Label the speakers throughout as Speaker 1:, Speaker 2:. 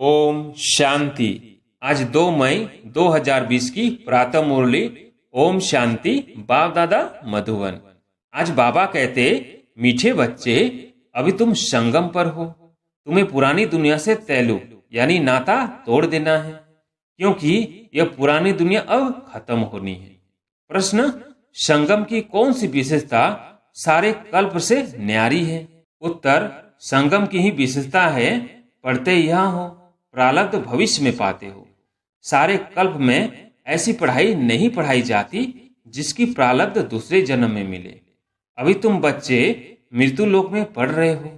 Speaker 1: ओम शांति। आज 2 मई 2020 की प्रातः मुरली ओम शांति बाप दादा मधुबन। आज बाबा कहते, मीठे बच्चे अभी तुम संगम पर हो। तुम्हें पुरानी दुनिया से ताल्लुक यानी नाता तोड़ देना है, क्योंकि यह पुरानी दुनिया अब खत्म होनी है। प्रश्न, संगम की कौन सी विशेषता सारे कल्प से न्यारी है? उत्तर, संगम की ही विशेषता है पढ़ते यहाँ हो, प्रारब्ध भविष्य में पाते हो। सारे कल्प में ऐसी पढ़ाई नहीं पढ़ाई जाती जिसकी प्रारब्ध दूसरे जन्म में मिले। अभी तुम बच्चे मृत्यु लोक में पढ़ रहे हो,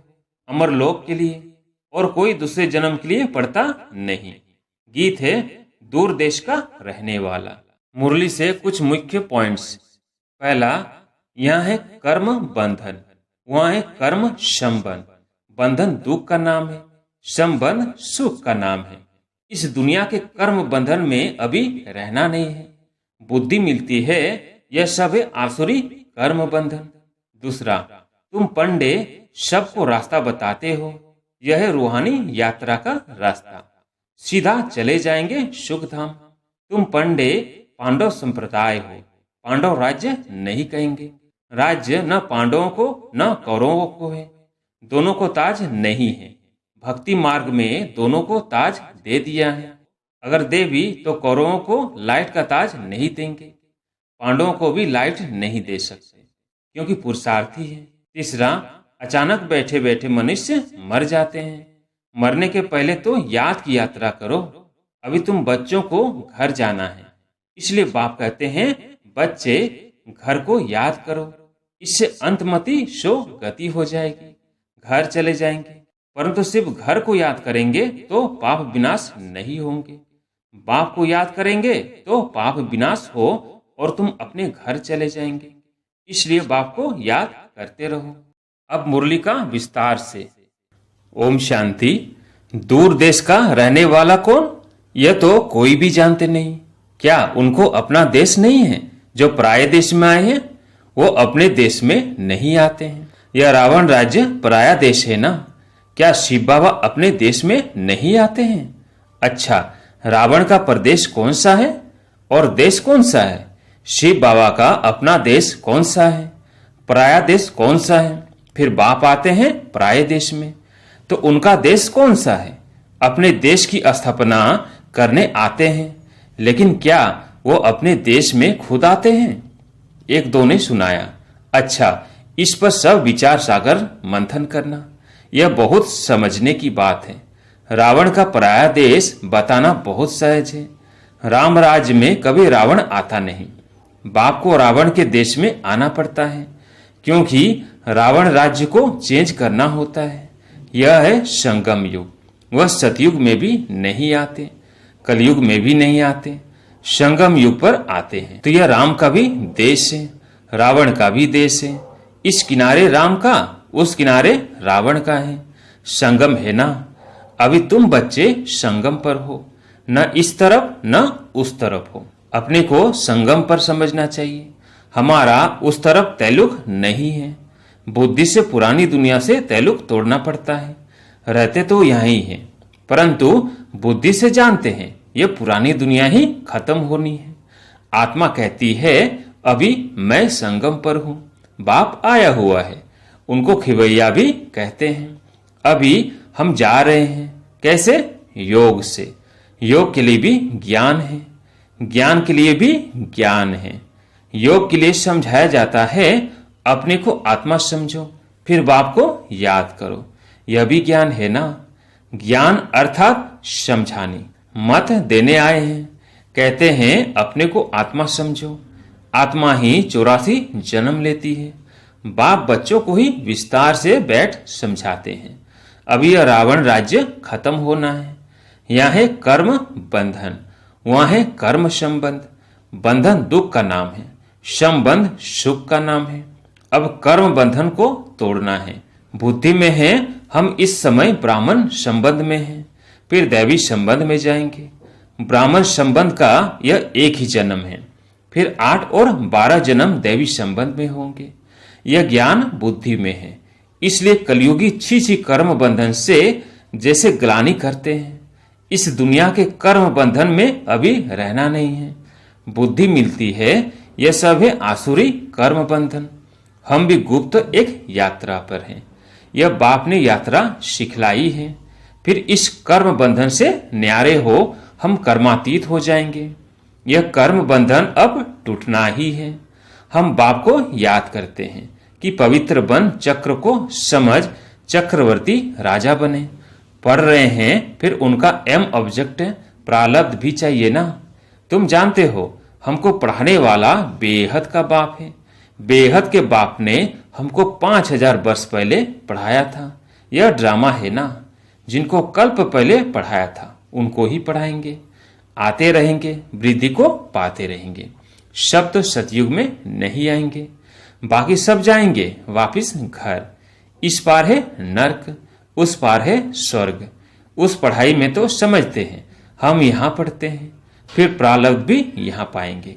Speaker 1: अमर लोक के लिए, और कोई दूसरे जन्म के लिए पढ़ता नहीं। गीत है दूर देश का रहने वाला। मुरली से कुछ मुख्य पॉइंट्स। पहला, यहाँ है कर्म बंधन, वहाँ है कर्म संबंध। बंधन दुख का नाम है, संबंध सुख का नाम है। इस दुनिया के कर्म बंधन में अभी रहना नहीं है। बुद्धि मिलती है, यह सब है आसुरी कर्म बंधन। दूसरा, तुम पंडे सबको रास्ता बताते हो, यह है रूहानी यात्रा का रास्ता। सीधा चले जाएंगे सुख धाम। तुम पंडे पांडव संप्रदाय हो, पांडव राज्य नहीं कहेंगे। राज्य न पांडवों को न कौरवों को है, दोनों को ताज नहीं है। भक्ति मार्ग में दोनों को ताज दे दिया है। अगर दे भी तो कौरवों को लाइट का ताज नहीं देंगे, पांडवों को भी लाइट नहीं दे सकते, क्योंकि पुरुषार्थी है। तीसरा, अचानक बैठे बैठे मनुष्य मर जाते हैं। मरने के पहले तो याद की यात्रा करो। अभी तुम बच्चों को घर जाना है, इसलिए बाप कहते हैं बच्चे घर को याद करो। इससे अंतमति सो गति हो जाएगी, घर चले जाएंगे। परंतु सिर्फ घर को याद करेंगे तो पाप विनाश नहीं होंगे। बाप को याद करेंगे तो पाप विनाश हो और तुम अपने घर चले जाएंगे। इसलिए बाप को याद करते रहो। अब मुरली का विस्तार से। ओम शांति। दूर देश का रहने वाला कौन? यह तो कोई भी जानते नहीं। क्या उनको अपना देश नहीं है? जो पराये देश में आए हैं वो अपने देश में नहीं आते हैं। यह रावण राज्य पराया देश है ना? क्या शिव बाबा अपने देश में नहीं आते हैं? अच्छा, रावण का प्रदेश कौन सा है और देश कौन सा है? शिव बाबा का अपना देश कौन सा है? पराया देश कौन सा है? फिर बाप आते हैं पराये देश में, तो उनका देश कौन सा है? अपने देश की स्थापना करने आते हैं, लेकिन क्या वो अपने देश में खुद आते हैं? एक दो ने सुनाया। अच्छा, इस पर सब विचार सागर मंथन करना, यह बहुत समझने की बात है। रावण का पराया देश बताना बहुत सहज है। राम राज्य में कभी रावण आता नहीं। बाप को रावण के देश में आना पड़ता है, क्योंकि रावण राज्य को चेंज करना होता है। यह है संगम युग। वह सतयुग में भी नहीं आते, कलयुग में भी नहीं आते, संगम युग पर आते हैं। तो यह राम का भी देश है, रावण का भी देश है। इस किनारे राम का, उस किनारे रावण का है। संगम है ना? अभी तुम बच्चे संगम पर हो, न इस तरफ न उस तरफ हो। अपने को संगम पर समझना चाहिए। हमारा उस तरफ ताल्लुक नहीं है। बुद्धि से पुरानी दुनिया से ताल्लुक तोड़ना पड़ता है। रहते तो यहाँ ही है, परंतु बुद्धि से जानते हैं यह पुरानी दुनिया ही खत्म होनी है। आत्मा कहती है अभी मैं संगम पर हूँ, बाप आया हुआ है। उनको खिवैया भी कहते हैं। अभी हम जा रहे हैं। कैसे? योग से। योग के लिए भी ज्ञान है, ज्ञान के लिए भी ज्ञान है। योग के लिए समझाया जाता है अपने को आत्मा समझो, फिर बाप को याद करो। यह भी ज्ञान है ना? ज्ञान अर्थात समझाने, मत देने आए हैं। कहते हैं अपने को आत्मा समझो। आत्मा ही 84 जन्म लेती है। बाप बच्चों को ही विस्तार से बैठ समझाते हैं। अभी यह रावण राज्य खत्म होना है। यहाँ है कर्म बंधन, वहाँ है कर्म संबंध। बंधन दुख का नाम है, संबंध सुख का नाम है। अब कर्म बंधन को तोड़ना है। बुद्धि में है हम इस समय ब्राह्मण संबंध में हैं, फिर दैवी संबंध में जाएंगे। ब्राह्मण संबंध का यह एक ही जन्म है, फिर 8 और 12 जन्म दैवी संबंध में होंगे। यह ज्ञान बुद्धि में है। इसलिए कलयुगी छी कर्म बंधन से जैसे ग्लानि करते हैं, इस दुनिया के कर्म बंधन में अभी रहना नहीं है। बुद्धि मिलती है, यह सब है आसुरी कर्म बंधन। हम भी गुप्त एक यात्रा पर हैं। यह बाप ने यात्रा सिखलाई है। फिर इस कर्म बंधन से न्यारे हो हम कर्मातीत हो जाएंगे। यह कर्म बंधन अब टूटना ही है। हम बाप को याद करते हैं कि पवित्र बन चक्र को समझ चक्रवर्ती राजा बने। पढ़ रहे हैं, फिर उनका एम ऑब्जेक्ट है, प्रारब्ध भी चाहिए ना। तुम जानते हो हमको पढ़ाने वाला बेहद का बाप है। बेहद के बाप ने हमको 5000 वर्ष पहले पढ़ाया था। यह ड्रामा है ना। जिनको कल्प पहले पढ़ाया था उनको ही पढ़ाएंगे। आते रहेंगे, वृद्धि को पाते रहेंगे। सब तो सतयुग में नहीं आएंगे, बाकी सब जाएंगे वापिस घर। इस पार है नर्क, उस पार है स्वर्ग। उस पढ़ाई में तो समझते हैं हम यहाँ पढ़ते हैं, फिर प्रारब्ध भी यहाँ पाएंगे।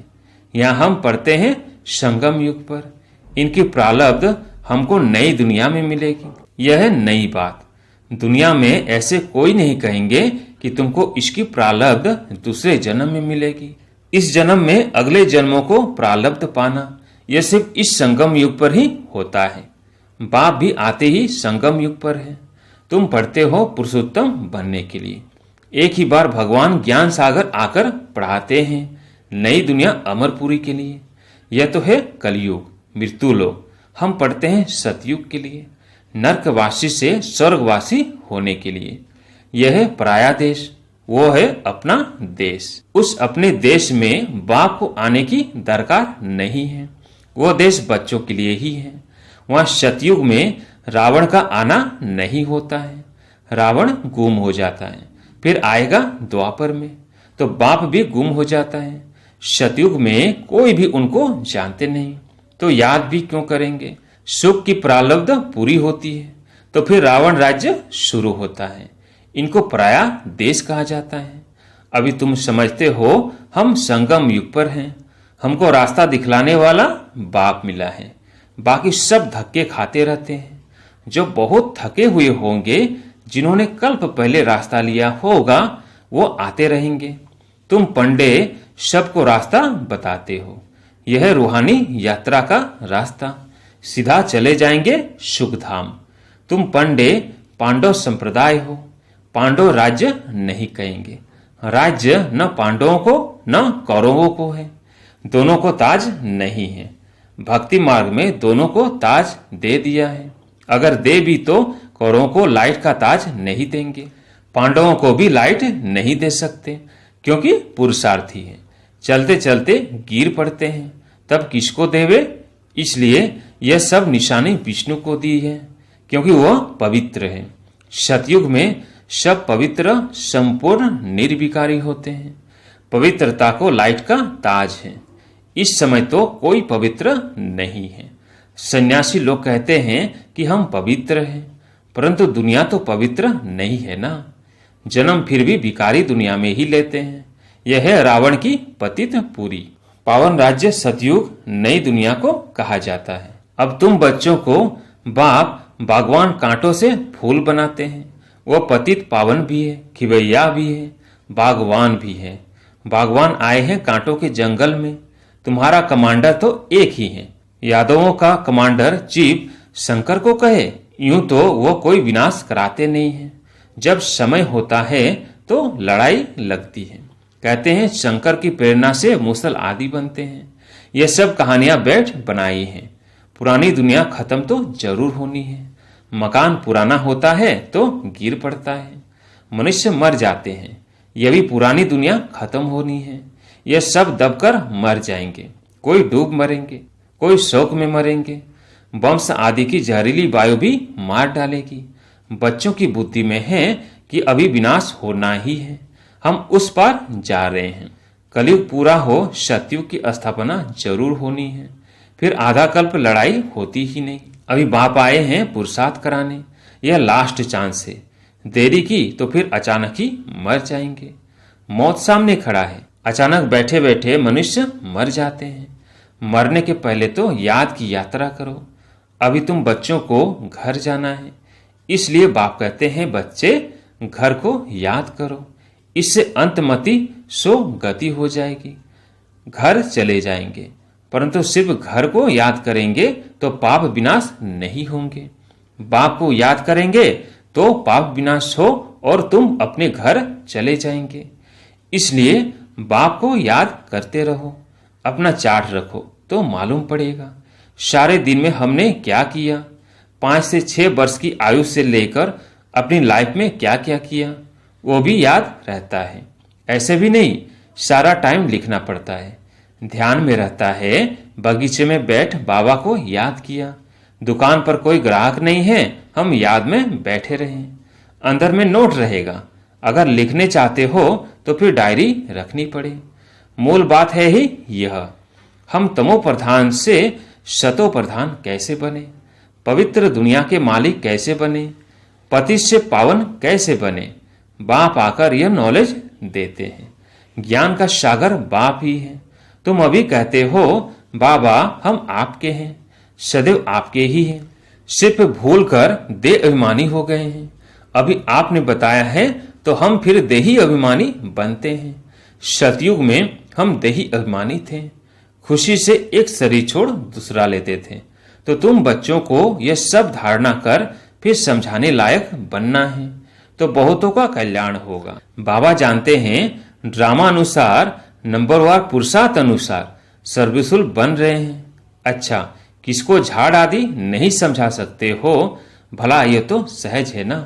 Speaker 1: यहाँ हम पढ़ते हैं संगम युग पर। इनकी प्रारब्ध हमको नई दुनिया में मिलेगी। यह है नई बात। दुनिया में ऐसे कोई नहीं कहेंगे कि तुमको इसकी प्रारब्ध दूसरे जन्म में मिलेगी। इस जन्म में अगले जन्मों को प्रारब्ध पाना, यह सिर्फ इस संगम युग पर ही होता है। बाप भी आते ही संगम युग पर है। तुम पढ़ते हो पुरुषोत्तम बनने के लिए। एक ही बार भगवान ज्ञान सागर आकर पढ़ाते हैं नई दुनिया अमरपुरी के लिए। यह तो है कलयुग, मृत्यु लोक। हम पढ़ते हैं सतयुग के लिए, नरकवासी से स्वर्गवासी होने के लिए। यह है पराया देश, वो है अपना देश। उस अपने देश में बाप को आने की दरकार नहीं है। वो देश बच्चों के लिए ही है। वहां सतयुग में रावण का आना नहीं होता है। रावण गुम हो जाता है, फिर आएगा द्वापर में तो बाप भी गुम हो जाता है। सतयुग में कोई भी उनको जानते नहीं, तो याद भी क्यों करेंगे। सुख की प्रारब्ध पूरी होती है तो फिर रावण राज्य शुरू होता है। इनको पराया देश कहा जाता है। अभी तुम समझते हो हम संगम युग पर हैं। हमको रास्ता दिखलाने वाला बाप मिला है। बाकी सब धक्के खाते रहते हैं। जो बहुत थके हुए होंगे, जिन्होंने कल्प पहले रास्ता लिया होगा, वो आते रहेंगे। तुम पंडे सबको रास्ता बताते हो। यह रूहानी यात्रा का रास्ता। सीधा चले जाएंगे सुखधाम। तुम पंडे पांडव संप्रदाय हो। पांडव राज्य नहीं कहेंगे। राज्य न पांडवों को न कौरवों को है। दोनों को ताज नहीं है। भक्ति मार्ग में दोनों को ताज दे दिया है। अगर दे भी तो कौरवों को लाइट का ताज नहीं देंगे। पांडवों को भी लाइट नहीं दे सकते, क्योंकि पुरुषार्थी है। चलते चलते गिर पड़ते हैं, तब किसको देवे। इसलिए यह सब निशानी विष्णु को दी है, क्योंकि वह पवित्र है। सतयुग में सब पवित्र संपूर्ण निर्विकारी होते हैं। पवित्रता को लाइट का ताज है। इस समय तो कोई पवित्र नहीं है। सन्यासी लोग कहते हैं कि हम पवित्र हैं, परंतु दुनिया तो पवित्र नहीं है ना। जन्म फिर भी भिखारी दुनिया में ही लेते हैं। यह है रावण की पतित पूरी। पावन राज्य सतयुग नई दुनिया को कहा जाता है। अब तुम बच्चों को बाप बागवान कांटों से फूल बनाते हैं। वो पतित पावन भी है, खिवैया भी है, बागवान भी है। बागवान आए हैं कांटों के जंगल में। तुम्हारा कमांडर तो एक ही है। यादवों का कमांडर चीफ शंकर को कहे, यूं तो वो कोई विनाश कराते नहीं है। जब समय होता है तो लड़ाई लगती है। कहते हैं शंकर की प्रेरणा से मूसल आदि बनते हैं। ये सब कहानियां बैठ बनाई हैं। पुरानी दुनिया खत्म तो जरूर होनी है। मकान पुराना होता है तो गिर पड़ता है। मनुष्य मर जाते हैं। यह भी पुरानी दुनिया खत्म होनी है। यह सब दबकर मर जाएंगे। कोई डूब मरेंगे, कोई शोक में मरेंगे। वंश आदि की जहरीली वायु भी मार डालेगी। बच्चों की बुद्धि में है कि अभी विनाश होना ही है। हम उस पार जा रहे हैं। कलयुग पूरा हो, सतयुग की स्थापना जरूर होनी है। फिर आधा कल्प लड़ाई होती ही नहीं। अभी बाप आए हैं पुरुषार्थ कराने। यह लास्ट चांस है। देरी की तो फिर अचानक ही मर जाएंगे। मौत सामने खड़ा है। अचानक बैठे बैठे मनुष्य मर जाते हैं। मरने के पहले तो याद की यात्रा करो। अभी तुम बच्चों को घर जाना है, इसलिए बाप कहते हैं बच्चे घर को याद करो। इससे अंतमति सो गति हो जाएगी। घर चले जाएंगे, परंतु सिर्फ घर को याद करेंगे तो पाप विनाश नहीं होंगे। बाप को याद करेंगे तो पाप विनाश हो और तुम अपने घर चले जाएंगे। इसलिए बाप को याद करते रहो, अपना चार्ट रखो तो मालूम पड़ेगा सारे दिन में हमने क्या किया। 5 से 6 वर्ष की आयु से लेकर अपनी लाइफ में क्या क्या किया वो भी याद रहता है। ऐसे भी नहीं सारा टाइम लिखना पड़ता है। ध्यान में रहता है बगीचे में बैठ बाबा को याद किया, दुकान पर कोई ग्राहक नहीं है हम याद में बैठे रहे। अंदर में नोट रहेगा, अगर लिखने चाहते हो तो फिर डायरी रखनी पड़े। मूल बात है ही यह, हम तमो प्रधान से सतो प्रधान कैसे बने, पवित्र दुनिया के मालिक कैसे बने, पति से पावन कैसे बने। बाप आकर यह नॉलेज देते हैं। ज्ञान का सागर बाप ही है। तुम अभी कहते हो बाबा हम आपके हैं, सदैव आपके ही हैं, सिर्फ भूल कर देह अभिमानी हो गए हैं। अभी आपने बताया है तो हम फिर देही अभिमानी बनते हैं। सतयुग में हम देही अभिमानी थे, खुशी से एक शरीर छोड़ दूसरा लेते थे। तो तुम बच्चों को यह सब धारणा कर फिर समझाने लायक बनना है तो बहुतों का कल्याण होगा। बाबा जानते हैं ड्रामा अनुसार नंबरवार पुरुषार्थ अनुसार सर्विसुल बन रहे हैं। अच्छा, किसको झाड़ आदि नहीं समझा सकते हो, भला ये तो सहज है ना।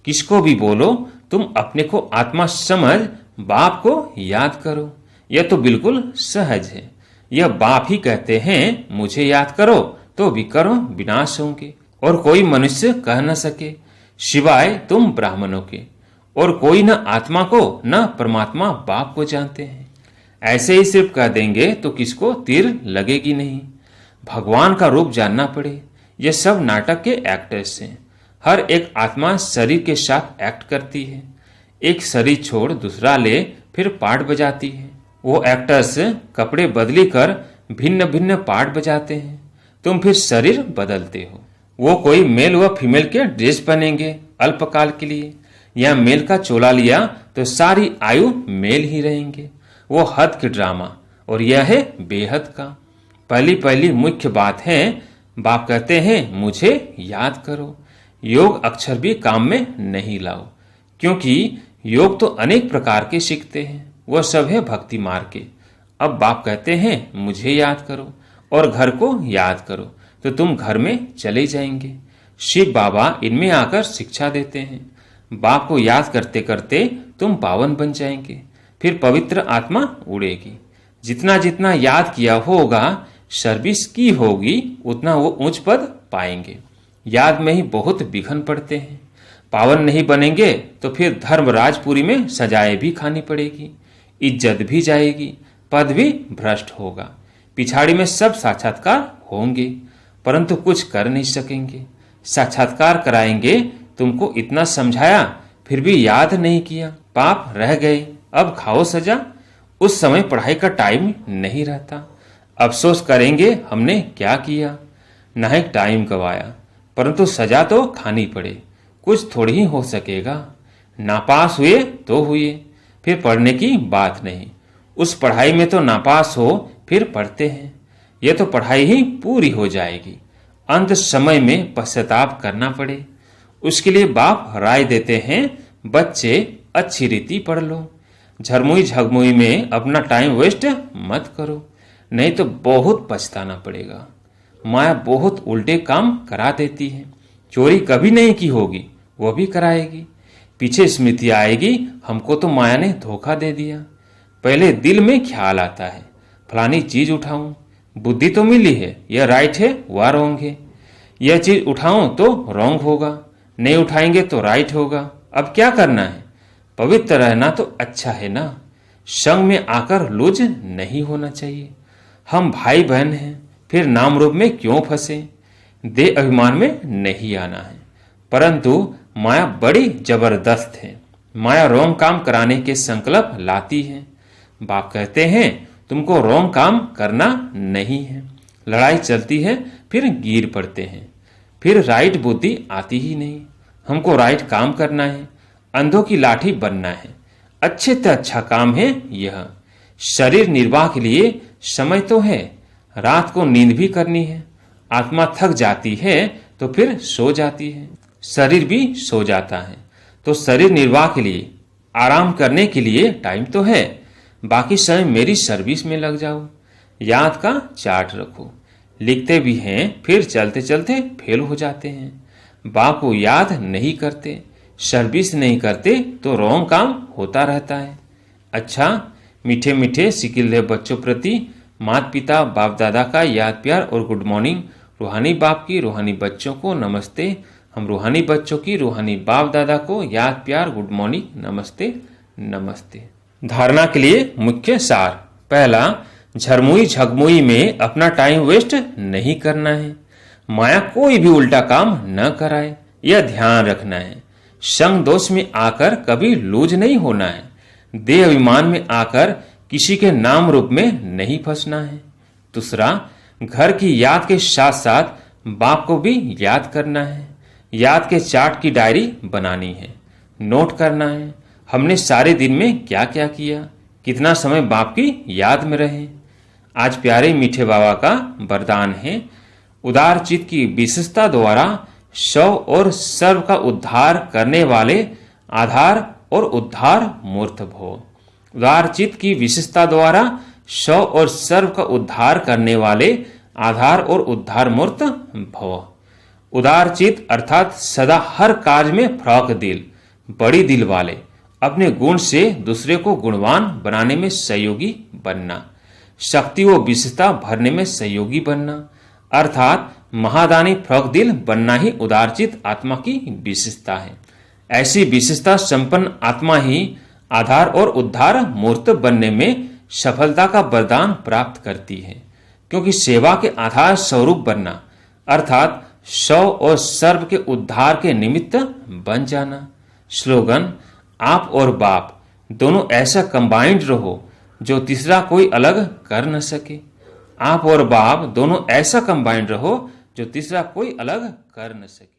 Speaker 1: किसको भी बोलो तुम अपने को आत्मा समझ बाप को याद करो, यह तो बिल्कुल सहज है। यह बाप ही कहते हैं मुझे याद करो तो विकर्म विनाश होंगे और कोई मनुष्य कह न सके सिवाय तुम ब्राह्मणों के, और कोई न आत्मा को न परमात्मा बाप को जानते हैं। ऐसे ही सिर्फ कह देंगे तो किसको तीर लगेगी नहीं। भगवान का रूप जानना पड़े। यह सब नाटक के एक्टर्स हैं। हर एक आत्मा शरीर के साथ एक्ट करती है। एक शरीर छोड़ दूसरा ले फिर पार्ट बजाती है। वो एक्टर्स कपड़े बदली कर भिन्न भिन्न पार्ट बजाते हैं, तुम फिर शरीर बदलते हो। वो कोई मेल व फीमेल के ड्रेस पहनेंगे अल्पकाल के लिए, या मेल का चोला लिया तो सारी आयु मेल ही रहेंगे। वो हद के ड्रामा और यह है बेहद का। पहली मुख्य बात है बाप कहते हैं मुझे याद करो। योग अक्षर भी काम में नहीं लाओ, क्योंकि योग तो अनेक प्रकार के सीखते हैं, वह सब है भक्ति मार्ग के। अब बाप कहते हैं मुझे याद करो और घर को याद करो तो तुम घर में चले जाएंगे। शिव बाबा इनमें आकर शिक्षा देते हैं। बाप को याद करते करते तुम पावन बन जाएंगे, फिर पवित्र आत्मा उड़ेगी। जितना जितना याद किया होगा, सर्विस की होगी, उतना वो उच्च पद पाएंगे। याद में ही बहुत विघ्न पड़ते हैं। पावन नहीं बनेंगे तो फिर धर्मराजपुरी में सजाए भी खानी पड़ेगी, इज्जत भी जाएगी, पद भी भ्रष्ट होगा। पिछाड़ी में सब साक्षात्कार होंगे परंतु कुछ कर नहीं सकेंगे। साक्षात्कार कराएंगे, तुमको इतना समझाया फिर भी याद नहीं किया, पाप रह गए, अब खाओ सजा। उस समय पढ़ाई का टाइम नहीं रहता। अफसोस करेंगे हमने क्या किया, ना ही टाइम गवाया, परंतु सजा तो खानी पड़े, कुछ थोड़ी ही हो सकेगा। नापास हुए तो हुए, फिर पढ़ने की बात नहीं। उस पढ़ाई में तो नापास हो फिर पढ़ते हैं, यह तो पढ़ाई ही पूरी हो जाएगी। अंत समय में पश्चाताप करना पड़े, उसके लिए बाप राय देते हैं बच्चे अच्छी रीति पढ़ लो, झरमुई झगमुई में अपना टाइम वेस्ट मत करो, नहीं तो बहुत पछताना पड़ेगा। माया बहुत उल्टे काम करा देती है। चोरी कभी नहीं की होगी, वो भी कराएगी। पीछे स्मृति आएगी हमको तो माया ने धोखा दे दिया। पहले दिल में ख्याल आता है फलानी चीज उठाऊं, बुद्धि तो मिली है, यह राइट है वह रॉन्ग है। यह चीज उठाऊं तो रॉन्ग होगा, नहीं उठाएंगे तो राइट होगा। अब क्या करना है, पवित्र रहना तो अच्छा है ना। संग में आकर लूज नहीं होना चाहिए। हम भाई बहन हैं, फिर नाम रूप में क्यों फंसे। देह अभिमान में नहीं आना है, परंतु माया बड़ी जबरदस्त है। माया रोंग काम कराने के संकल्प लाती है। बाप कहते हैं तुमको रोंग काम करना नहीं है। लड़ाई चलती है फिर गिर पड़ते हैं, फिर राइट बुद्धि आती ही नहीं। हमको राइट काम करना है, अंधों की लाठी बनना है। अच्छे से अच्छा काम है यह। शरीर निर्वाह के लिए समय तो है, रात को नींद भी करनी है। आत्मा थक जाती है तो फिर सो जाती है, शरीर भी सो जाता है। तो शरीर निर्वाह के लिए, आराम करने के लिए टाइम तो है, बाकी समय मेरी सर्विस में लग जाओ। याद का चार्ट रखो। लिखते भी हैं फिर चलते चलते फेल हो जाते हैं। बाप को याद नहीं करते, सर्विस नहीं करते तो रॉन्ग काम होता रहता है। अच्छा, मीठे मीठे सिकिल्ले बच्चों प्रति माता पिता बाप दादा का याद प्यार और गुड मॉर्निंग। रूहानी बाप की रूहानी बच्चों को नमस्ते। हम रूहानी बच्चों की रूहानी बाप दादा को याद प्यार गुड मॉर्निंग नमस्ते नमस्ते। धारणा के लिए मुख्य सार। पहला, झरमुई झगमुई में अपना टाइम वेस्ट नहीं करना है। माया कोई भी उल्टा काम न कराए, यह ध्यान रखना है। संग दोष में आकर कभी लूज नहीं होना है। देह अभिमान में आकर किसी के नाम रूप में नहीं फंसना है। दूसरा, घर की याद के साथ साथ बाप को भी याद करना है। याद के चार्ट की डायरी बनानी है, नोट करना है हमने सारे दिन में क्या क्या किया, कितना समय बाप की याद में रहे। आज प्यारे मीठे बाबा का वरदान है, उदार चित्त की विशेषता द्वारा शव और सर्व का उद्धार करने वाले आधार और उद्धार मूर्त भव। उदार चित्त की विशेषता द्वारा शव और सर्व का उद्धार करने वाले आधार और उद्धार मूर्त भव। उदार चित्त अर्थात सदा हर कार्य में फ्रॉक दिल, बड़ी दिल वाले, अपने गुण से दूसरे को गुणवान बनाने में सहयोगी बनना, शक्ति व विशेषता भरने में सहयोगी बनना, अर्थात महादानी फ्रॉक दिल बनना ही उदारचित आत्मा की विशेषता है। ऐसी विशेषता संपन्न आत्मा ही आधार और उद्धार मूर्त बनने में सफलता का वरदान प्राप्त करती है, क्योंकि सेवा के आधार स्वरूप बनना अर्थात शव और सर्व के उद्धार के निमित्त बन जाना। स्लोगन, आप और बाप दोनों ऐसा कंबाइंड रहो जो तीसरा कोई अलग कर न सके। आप और बाप दोनों ऐसा कंबाइंड रहो जो तीसरा कोई अलग कर न सके।